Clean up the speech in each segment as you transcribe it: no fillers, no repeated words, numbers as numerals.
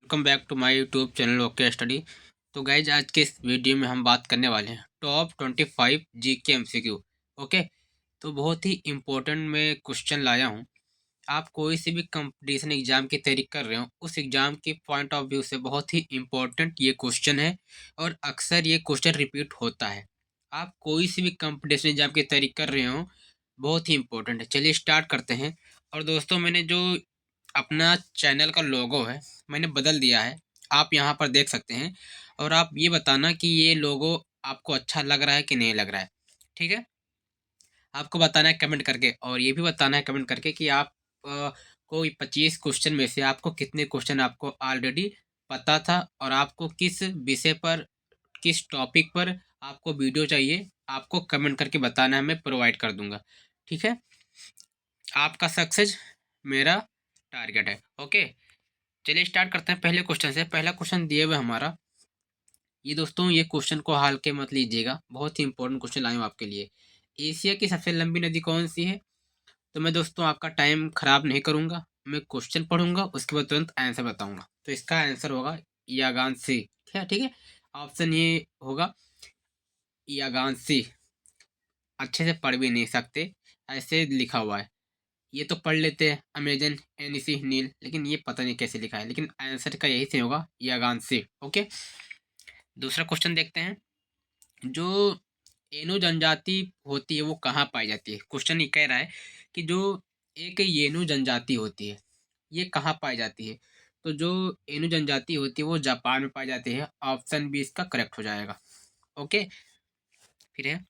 Welcome back to my YouTube channel okay study. तो guys आज के इस वीडियो में हम बात करने वाले हैं टॉप 25 जीके एमसीक्यू। ओके, तो बहुत ही इम्पोर्टेंट मैं क्वेश्चन लाया हूँ। आप कोई सी भी कंपटीशन एग्जाम की तैयारी कर रहे हो, उस एग्जाम के पॉइंट ऑफ व्यू से बहुत ही इम्पोर्टेंट ये क्वेश्चन है और अक्सर ये क्वेश्चन रिपीट होता है। आप कोई सी भी कंपटीशन एग्जाम की तैयारी कर रहे हो, बहुत ही इम्पोर्टेंट है। चलिए स्टार्ट करते हैं। और दोस्तों, मैंने जो अपना चैनल का लोगो है मैंने बदल दिया है, आप यहाँ पर देख सकते हैं। और आप ये बताना कि ये लोगो आपको अच्छा लग रहा है कि नहीं लग रहा है। ठीक है, आपको बताना है कमेंट करके, और ये भी बताना है कमेंट करके कि आप कोई 25 क्वेश्चन में से आपको कितने क्वेश्चन आपको ऑलरेडी पता था, और आपको किस विषय पर, किस टॉपिक पर आपको वीडियो चाहिए, आपको कमेंट करके बताना है, मैं प्रोवाइड कर दूंगा। ठीक है, आपका सक्सेस मेरा टारगेट है। ओके, चलिए स्टार्ट करते हैं पहले क्वेश्चन से। पहला क्वेश्चन दिए हुए हमारा ये, दोस्तों ये क्वेश्चन को हाल के मत लीजिएगा, बहुत ही इंपॉर्टेंट क्वेश्चन लाया हूँ आपके लिए। एशिया की सबसे लंबी नदी कौन सी है? तो मैं दोस्तों आपका टाइम खराब नहीं करूंगा, मैं क्वेश्चन पढ़ूंगा, उसके बाद तुरंत आंसर बताऊंगा। तो इसका आंसर होगा यागांसी। ठीक है, ऑप्शन ये होगा यागांसी। अच्छे से पढ़ भी नहीं सकते, ऐसे लिखा हुआ है। ये तो पढ़ लेते हैं अमेजन एनईसी नील, लेकिन ये पता नहीं कैसे लिखा है, लेकिन आंसर का यही से होगा यागांसी। ओके, दूसरा क्वेश्चन देखते हैं। जो एनु जनजाति होती है वो कहाँ पाई जाती है? क्वेश्चन ये कह रहा है कि जो एक येनु जनजाति होती है ये कहाँ पाई जाती है? तो जो एनु जनजाति होती है वो जापान में पाई जाती है। ऑप्शन बी इसका करेक्ट हो जाएगा। ओके, फिर है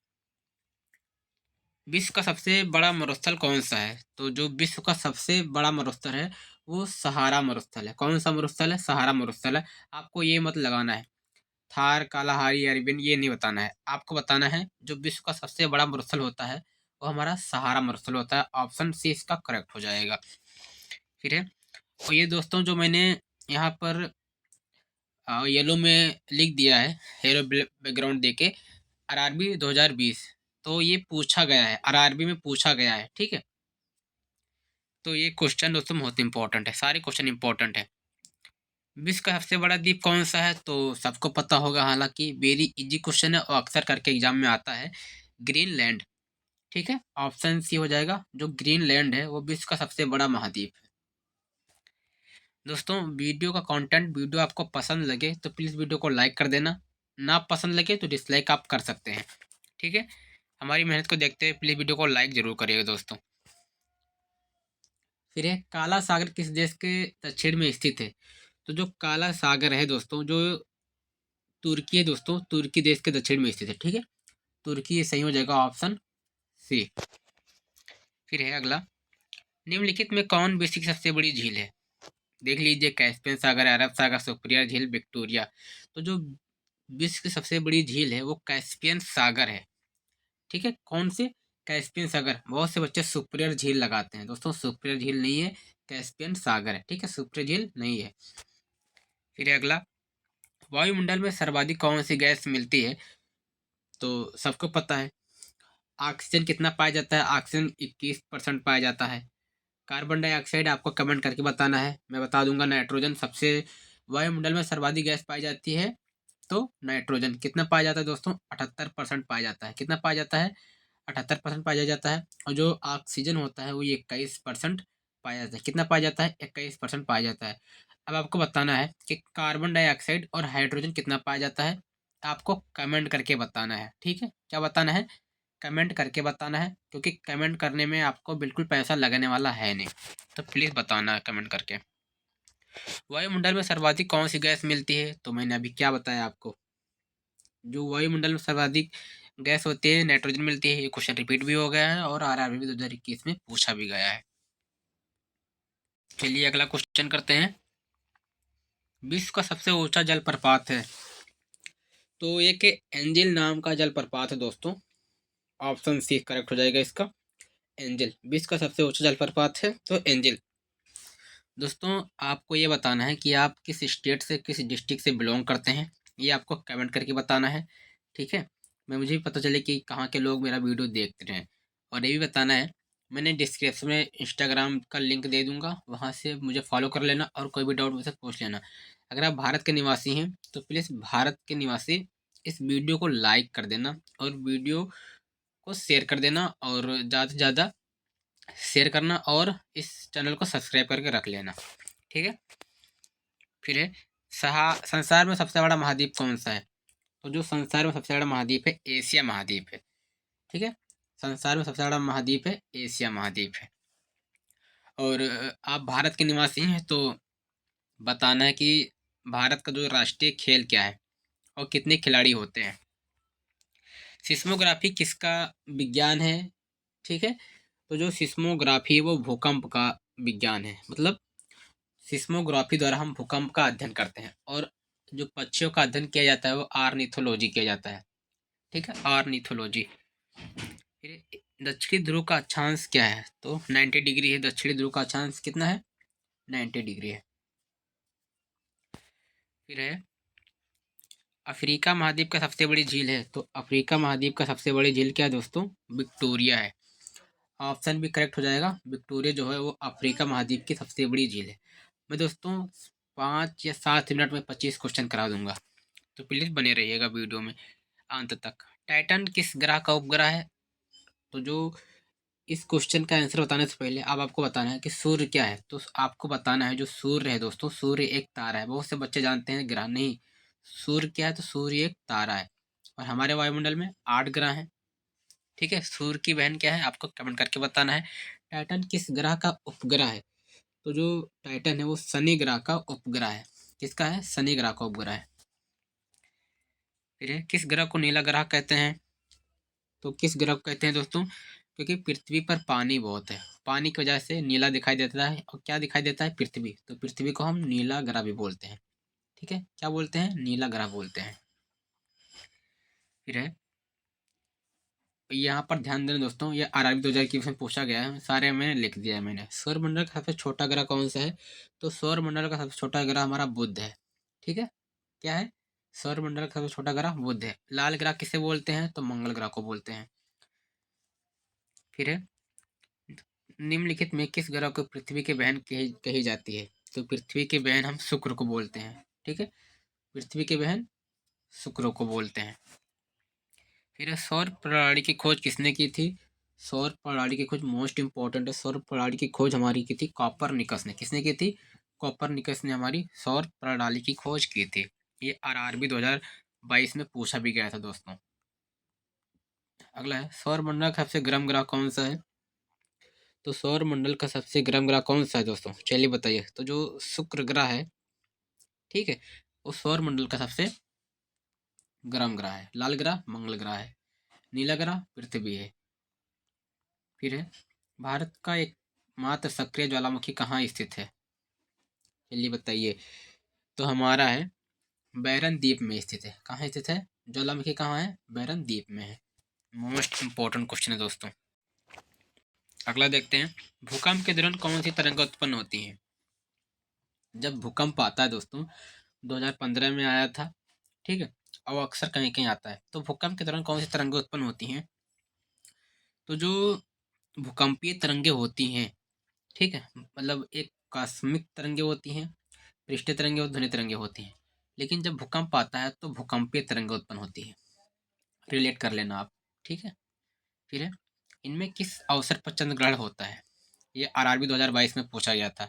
विश्व का सबसे बड़ा मरुस्थल कौन सा है? तो जो विश्व का सबसे बड़ा मरुस्थल है वो सहारा मरुस्थल है। कौन सा मरुस्थल है? सहारा मरुस्थल है। आपको ये मत लगाना है थार, कालाहारी, अरबियन, ये नहीं बताना है। आपको बताना है जो विश्व का सबसे बड़ा मरुस्थल होता है वो हमारा सहारा मरुस्थल होता है। ऑप्शन सी इसका करेक्ट हो जाएगा। फिर है, और ये दोस्तों जो मैंने यहाँ पर येलो में लिख दिया है, येलो बैकग्राउंड देके, आरआरबी 2020, तो ये पूछा गया है, आरआरबी में पूछा गया है। ठीक है, तो ये क्वेश्चन दोस्तों बहुत इंपॉर्टेंट है, सारे क्वेश्चन इंपॉर्टेंट है। विश्व का सबसे बड़ा द्वीप कौन सा है? तो सबको पता होगा, हालांकि वेरी इजी क्वेश्चन है और अक्सर करके एग्जाम में आता है, ग्रीनलैंड। ठीक है, ऑप्शन सी हो जाएगा, जो ग्रीनलैंड है वो विश्व का सबसे बड़ा महाद्वीप है। दोस्तों, वीडियो का कंटेंट, वीडियो आपको पसंद लगे तो प्लीज़ वीडियो को लाइक कर देना, ना पसंद लगे तो डिसलाइक आप कर सकते हैं। ठीक है, हमारी मेहनत को देखते हुए प्लीज़ वीडियो को लाइक जरूर करिएगा दोस्तों। फिर है, काला सागर किस देश के दक्षिण में स्थित है? तो जो काला सागर है दोस्तों, जो तुर्की है दोस्तों, तुर्की देश के दक्षिण में स्थित है। ठीक है, तुर्की ये सही हो जाएगा, ऑप्शन सी। फिर है अगला, निम्नलिखित में कौन विश्व की सबसे बड़ी झील है? देख लीजिए, कैस्पियन सागर, अरब सागर, सुप्रिया झील, विक्टोरिया। तो जो विश्व की सबसे बड़ी झील है वो कैस्पियन सागर है। ठीक है, कौन से? कैस्पियन सागर। बहुत से बच्चे सुप्रियर झील लगाते हैं दोस्तों, सुप्रियर झील नहीं है, कैस्पियन सागर है। ठीक है, सुप्रियर झील नहीं है। फिर है अगला, वायुमंडल में सर्वाधिक कौन सी गैस मिलती है? तो सबको पता है, ऑक्सीजन कितना पाया जाता है? ऑक्सीजन 21% पाया जाता है। कार्बन डाइऑक्साइड आपको कमेंट करके बताना है, मैं बता दूंगा। नाइट्रोजन सबसे, वायुमंडल में सर्वाधिक गैस पाई जाती है तो नाइट्रोजन कितना पाया जाता है दोस्तों? 78% पाया जाता है। कितना पाया जाता है? 78% पाया जाता है। और जो ऑक्सीजन होता है वो 21% पाया जाता है। कितना पाया जाता है? 21% पाया जाता है। अब आपको बताना है कि कार्बन डाइऑक्साइड और हाइड्रोजन कितना पाया जाता है, आपको कमेंट करके बताना है। ठीक है, क्या बताना है? कमेंट करके बताना है, क्योंकि कमेंट करने में आपको बिल्कुल पैसा लगने वाला है नहीं, तो प्लीज़ बताना है कमेंट करके। वायुमंडल में सर्वाधिक कौन सी गैस मिलती है? तो मैंने अभी क्या बताया आपको, जो वायुमंडल में सर्वाधिक गैस होती है नाइट्रोजन मिलती है। ये क्वेश्चन रिपीट भी हो गया है और आरआरबी भी 2021 में पूछा भी गया है। चलिए अगला क्वेश्चन करते हैं। विश्व का सबसे ऊंचा जलप्रपात है? तो एक एंजिल नाम का जलप्रपात है दोस्तों। ऑप्शन सी करेक्ट हो जाएगा इसका, एंजिल। विश्व का सबसे ऊंचा जलप्रपात है तो एंजिल। दोस्तों, आपको ये बताना है कि आप किस स्टेट से, किस डिस्ट्रिक्ट से बिलोंग करते हैं, ये आपको कमेंट करके बताना है। ठीक है, मैं मुझे भी पता चले कि कहाँ के लोग मेरा वीडियो देखते रहे हैं। और ये भी बताना है, मैंने डिस्क्रिप्शन में इंस्टाग्राम का लिंक दे दूंगा, वहाँ से मुझे फॉलो कर लेना और कोई भी डाउट मुझसे पूछ लेना। अगर आप भारत के निवासी हैं तो प्लीज़ भारत के निवासी इस वीडियो को लाइक कर देना और वीडियो को शेयर कर देना और ज़्यादा से ज़्यादा शेयर करना और इस चैनल को सब्सक्राइब करके रख लेना। ठीक है। फिर है संसार में सबसे बड़ा महाद्वीप कौन सा है? तो जो संसार में सबसे बड़ा महाद्वीप है एशिया महाद्वीप है। ठीक है। संसार में सबसे बड़ा महाद्वीप है एशिया महाद्वीप है। और आप भारत के निवासी हैं तो बताना है कि भारत का जो राष्ट्रीय खेल क्या है और कितने खिलाड़ी होते हैं। सिस्मोग्राफी किसका विज्ञान है? ठीक है। तो जो सिस्मोग्राफी है वो भूकंप का विज्ञान है। मतलब सिस्मोग्राफी द्वारा हम भूकंप का अध्ययन करते हैं और जो पक्षियों का अध्ययन किया जाता है वो आर्निथोलॉजी किया जाता है। ठीक है, आर्निथोलॉजी। फिर दक्षिणी ध्रुव का अक्षांश क्या है? तो 90 डिग्री है। दक्षिणी ध्रुव का अक्षांश कितना है? 90 डिग्री है। फिर है अफ्रीका महाद्वीप का सबसे बड़ी झील है। तो अफ्रीका महाद्वीप का सबसे बड़ी झील क्या है दोस्तों? विक्टोरिया है। ऑप्शन भी करेक्ट हो जाएगा। विक्टोरिया जो है वो अफ्रीका महाद्वीप की सबसे बड़ी झील है। मैं दोस्तों 5 या 7 मिनट में 25 क्वेश्चन करा दूंगा, तो प्लीज़ बने रहिएगा वीडियो में अंत तक। टाइटन किस ग्रह का उपग्रह है? तो जो इस क्वेश्चन का आंसर बताने से पहले अब आपको बताना है कि सूर्य क्या है। तो आपको बताना है जो सूर्य है दोस्तों, सूर्य एक तारा है। बहुत से बच्चे जानते हैं ग्रह, नहीं। सूर्य क्या है? तो सूर्य एक तारा है और हमारे वायुमंडल में 8 ग्रह हैं। ठीक है। सूर्य की बहन क्या है आपको कमेंट करके बताना है। टाइटन किस ग्रह का उपग्रह है? तो जो टाइटन है वो शनि ग्रह का उपग्रह है। किसका है? शनि ग्रह का उपग्रह है। फिर है किस ग्रह को नीला ग्रह कहते हैं? तो किस ग्रह को कहते हैं दोस्तों? क्योंकि पृथ्वी पर पानी बहुत है, पानी की वजह से नीला दिखाई देता है। और क्या दिखाई देता है? पृथ्वी। तो पृथ्वी को हम नीला ग्रह भी बोलते हैं। ठीक है, क्या बोलते हैं? नीला ग्रह बोलते हैं। फिर है यहाँ पर ध्यान देना दोस्तों, ये आरआरबी 2021 में पूछा गया है, सारे मैंने लिख दिया है मैंने। सौरमंडल का सबसे छोटा ग्रह कौन सा है? तो सौरमंडल का सबसे छोटा ग्रह हमारा बुध है। ठीक है। क्या है? सौरमंडल का सबसे छोटा ग्रह बुध है। लाल ग्रह किसे बोलते हैं? तो मंगल ग्रह को बोलते हैं। फिर है निम्नलिखित में किस ग्रह को पृथ्वी की बहन कही जाती है? तो पृथ्वी की बहन हम शुक्र को बोलते हैं। ठीक है, पृथ्वी की बहन शुक्र को बोलते हैं। फिर सौर प्रणाली की खोज किसने की थी? सौर प्रणाली की खोज मोस्ट इंपॉर्टेंट है। सौर प्रणाली की खोज हमारी की थी कॉपरनिकस ने। किसने की थी? कॉपरनिकस ने हमारी सौर प्रणाली की खोज की थी। ये आरआरबी 2022 में पूछा भी गया था दोस्तों। अगला है सौर मंडल का सबसे गर्म ग्रह कौन सा है? तो सौर मंडल का सबसे गर्म ग्रह कौन सा है दोस्तों? चलिए बताइए। तो जो शुक्र ग्रह है, ठीक है, वो सौर मंडल का सबसे गर्म ग्रह है। लाल ग्रह मंगल ग्रह है, नीला ग्रह पृथ्वी है। फिर है भारत का एक मात्र सक्रिय ज्वालामुखी कहाँ स्थित है? चलिए बताइए। तो हमारा है बैरन द्वीप में स्थित है। कहाँ स्थित है ज्वालामुखी? कहाँ है? बैरन द्वीप में है। मोस्ट इंपॉर्टेंट क्वेश्चन है दोस्तों। अगला देखते हैं भूकंप के दौरान कौन सी तरंग उत्पन्न होती है? जब भूकंप आता है दोस्तों, 2015 में आया था। ठीक है, और अक्सर कहीं कहीं आता है। तो भूकंप के दौरान कौन सी तरंगें उत्पन्न होती हैं? तो जो भूकंपीय तरंगे होती हैं, ठीक है, मतलब एक कॉस्मिक तरंगे होती हैं, पृष्ठीय तरंगे और ध्वनि तरंगे होती हैं। लेकिन जब भूकंप आता है तो भूकंपीय तरंगे उत्पन्न होती है। रिलेट कर लेना आप। ठीक है। फिर है इनमें किस अवसर पर चंद्र ग्रहण होता है? ये आरआरबी 2022 में पूछा गया था।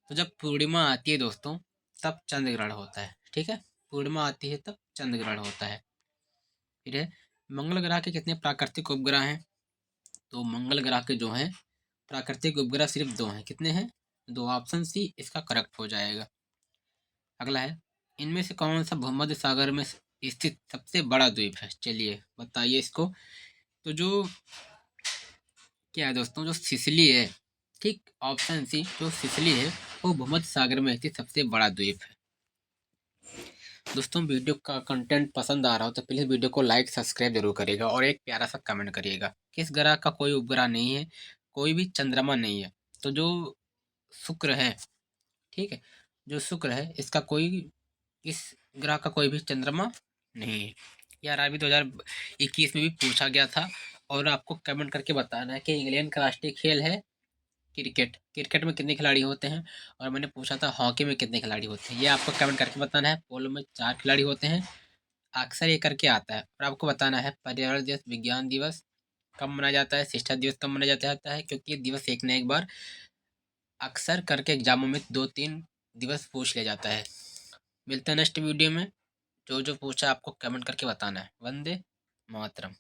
तो जब पूर्णिमा आती है दोस्तों, तब चंद्र ग्रहण होता है। ठीक है, पूर्णिमा आती है तब चंद्र ग्रहण होता है। फिर है मंगल ग्रह के कितने प्राकृतिक उपग्रह हैं? तो मंगल ग्रह के जो हैं प्राकृतिक उपग्रह सिर्फ 2 हैं। कितने हैं? 2। ऑप्शन सी इसका करेक्ट हो जाएगा। अगला है इनमें से कौन सा भूमध्य सागर में स्थित सबसे बड़ा द्वीप है? चलिए बताइए इसको। तो जो क्या है दोस्तों, जो सिसिली है, ठीक, ऑप्शन सी जो सिसिली है वो भूमध्य सागर में स्थित सबसे बड़ा द्वीप है। दोस्तों वीडियो का कंटेंट पसंद आ रहा हो तो प्लीज़ वीडियो को लाइक सब्सक्राइब जरूर करिएगा और एक प्यारा सा कमेंट करिएगा। किस ग्रह का कोई उपग्रह नहीं है, कोई भी चंद्रमा नहीं है? तो जो शुक्र है, ठीक है, जो शुक्र है इसका कोई, इस ग्रह का कोई भी चंद्रमा नहीं है। यार अभी 2021 में भी पूछा गया था। और आपको कमेंट करके बताना है कि इंग्लैंड का राष्ट्रीय खेल है क्रिकेट, क्रिकेट में कितने खिलाड़ी होते हैं, और मैंने पूछा था हॉकी में कितने खिलाड़ी होते हैं। ये आपको कमेंट करके बताना है। पोलो में 4 खिलाड़ी होते हैं, अक्सर ये करके आता है। और आपको बताना है पर्यावरण दिवस, विज्ञान दिवस कब मनाया जाता है, शिक्षा दिवस कब मनाया जाता है, क्योंकि ये दिवस एक न एक बार अक्सर करके एग्जामों में 2-3 दिवस पूछ लिया जाता है। मिलते हैं नेक्स्ट वीडियो में। जो जो पूछा आपको कमेंट करके बताना है। वंदे मातरम।